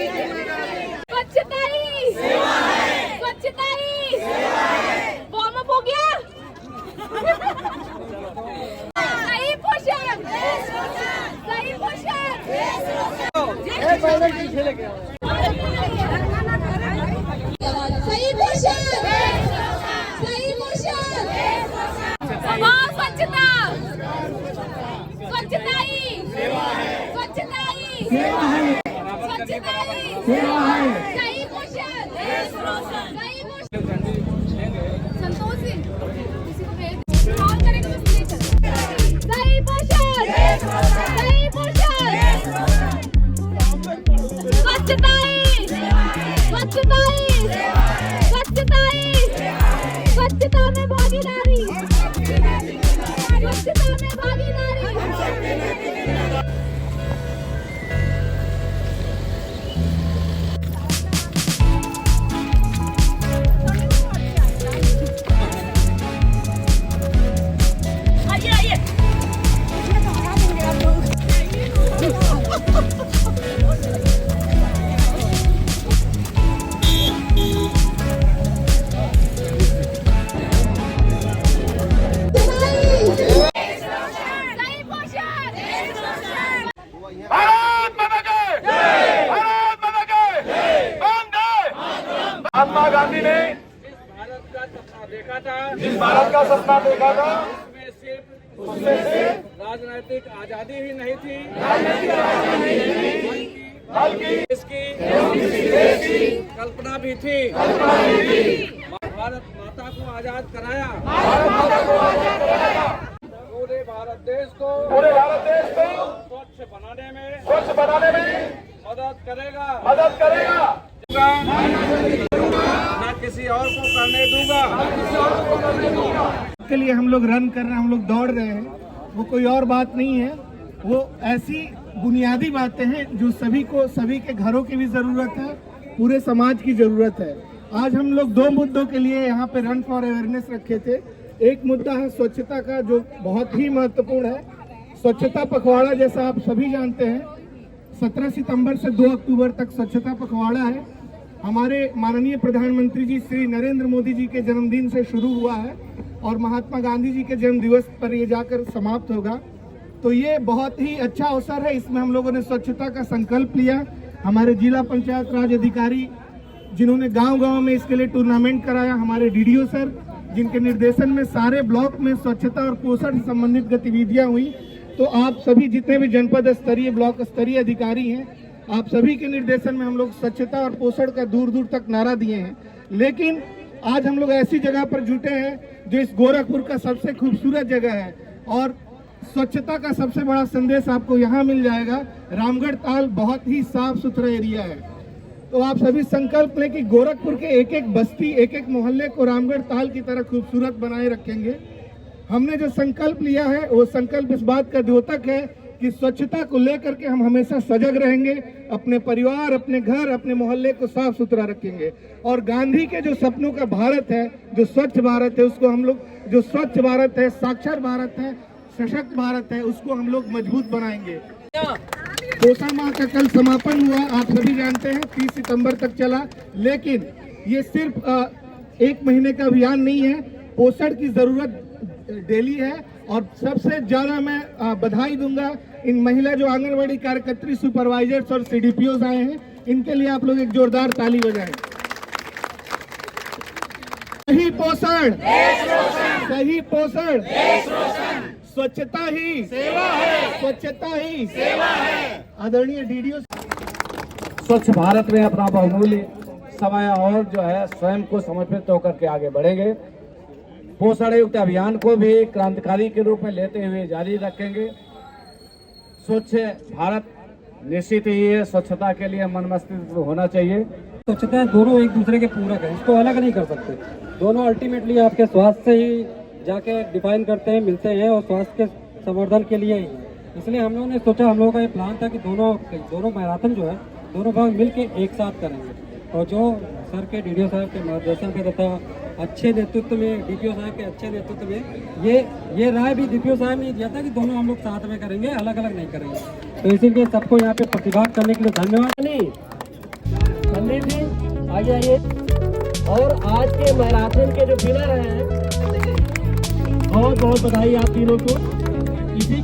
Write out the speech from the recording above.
स्वच्छता ही सेवा है, स्वच्छता ही सेवा है। वार्म अप हो गया? सही पोषण, सही पोषण। सही पोषण, सही पोषण। स्वच्छता, स्वच्छता ही सेवा है, स्वच्छता ही सेवा है, स्वच्छता ही सेवा है। सही पोषण, सही पोषण। संतोष सिंह किसी को भेज कॉल करेंगे तो ले चल। सही पोषण, सही पोषण। स्वच्छता ही, स्वच्छता ही, स्वच्छता ही, स्वच्छता में भागीदारी, स्वच्छता में भागीदारी। महात्मा गांधी ने जिस भारत का सपना देखा था उसमें सिर्फ राजनीतिक आजादी ही नहीं थी, बल्कि देश की कल्पना भी थी। भारत माता को आजाद कराया, पूरे भारत देश को स्वच्छ बनाने में मदद करेगा, ना किसी और को करने दूंगा। के लिए हम लोग रन कर रहे हैं, हम लोग दौड़ रहे हैं, वो कोई और बात नहीं है। वो ऐसी बुनियादी बातें हैं जो सभी के घरों की भी जरूरत है, पूरे समाज की जरूरत है। आज हम लोग दो मुद्दों के लिए यहाँ पे रन फॉर अवेयरनेस रखे थे। एक मुद्दा है स्वच्छता का, जो बहुत ही महत्वपूर्ण है। स्वच्छता पखवाड़ा, जैसा आप सभी जानते हैं, 17 सितंबर से 2 अक्टूबर तक स्वच्छता पखवाड़ा है। हमारे माननीय प्रधानमंत्री जी श्री नरेंद्र मोदी जी के जन्मदिन से शुरू हुआ है और महात्मा गांधी जी के जन्म दिवस पर ये जाकर समाप्त होगा। तो ये बहुत ही अच्छा अवसर है। इसमें हम लोगों ने स्वच्छता का संकल्प लिया। हमारे जिला पंचायत राज अधिकारी जिन्होंने गांव-गांव में इसके लिए टूर्नामेंट कराया, हमारे डीडीओ सर जिनके निर्देशन में सारे ब्लॉक में स्वच्छता और पोषण से संबंधित गतिविधियां हुई। तो आप सभी जितने भी जनपद स्तरीय, ब्लॉक स्तरीय अधिकारी हैं, आप सभी के निर्देशन में हम लोग स्वच्छता और पोषण का दूर दूर तक नारा दिए हैं। लेकिन आज हम लोग ऐसी जगह पर जुटे हैं जो इस गोरखपुर का सबसे खूबसूरत जगह है और स्वच्छता का सबसे बड़ा संदेश आपको यहाँ मिल जाएगा। रामगढ़ ताल बहुत ही साफ सुथरा एरिया है। तो आप सभी संकल्प लें कि गोरखपुर के एक एक बस्ती, एक एक मोहल्ले को रामगढ़ ताल की तरह खूबसूरत बनाए रखेंगे। हमने जो संकल्प लिया है वो संकल्प इस बात का द्योतक है कि स्वच्छता को लेकर के हम हमेशा सजग रहेंगे, अपने परिवार, अपने घर, अपने मोहल्ले को साफ सुथरा रखेंगे। और गांधी के जो सपनों का भारत है, जो स्वच्छ भारत है, उसको हम लोग, जो स्वच्छ भारत है, साक्षर भारत है, सशक्त भारत है, उसको हम लोग मजबूत बनाएंगे। पोषण माह का कल समापन हुआ, आप सभी जानते हैं 30 सितंबर तक चला। लेकिन ये सिर्फ 1 महीने का अभियान नहीं है, पोषण की जरूरत डेली है। और सबसे ज्यादा मैं बधाई दूंगा इन महिला जो आंगनबाड़ी कार्यकर्त्री, सुपरवाइजर्स और सीडीपीओ आए हैं, इनके लिए आप लोग एक जोरदार ताली बजाएं। सही पोषण, सही पोषण, स्वच्छता ही सेवा है, स्वच्छता ही सेवा है। आदरणीय डीडीओ, स्वच्छ भारत में अपना बहुमूल्य समय और जो है स्वयं को समर्पित होकर के आगे बढ़ेंगे। पोषण युक्त अभियान को भी क्रांतिकारी के रूप में लेते हुए जारी रखेंगे। स्वच्छ भारत निश्चित ही है, स्वच्छता के लिए मन मस्तिष्क होना चाहिए। स्वच्छता दोनों एक दूसरे के पूरक है, इसको अलग नहीं कर सकते। दोनों अल्टीमेटली आपके स्वास्थ्य से ही जाके डिफाइन करते हैं, मिलते हैं और स्वास्थ्य के संवर्धन के लिए ही। इसलिए हम लोगों ने सोचा, हम लोगों का ये प्लान था कि दोनों मैराथन जो है दोनों भाग मिलके एक साथ करेंगे। और जो सर के डीडीओ साहब के मार्गदर्शन पे तथा अच्छे नेतृत्व में, डीपीओ साहब के अच्छे नेतृत्व में ये राय भी डीपीओ साहब ने दिया था कि दोनों हम लोग साथ में करेंगे, अलग अलग नहीं करेंगे। तो इसीलिए सबको यहाँ पे प्रतिभाग करने के लिए धन्यवाद। आगे आइए। और आज के मैराथन के जो विनर हैं, बहुत बहुत बधाई आप तीनों को। इसी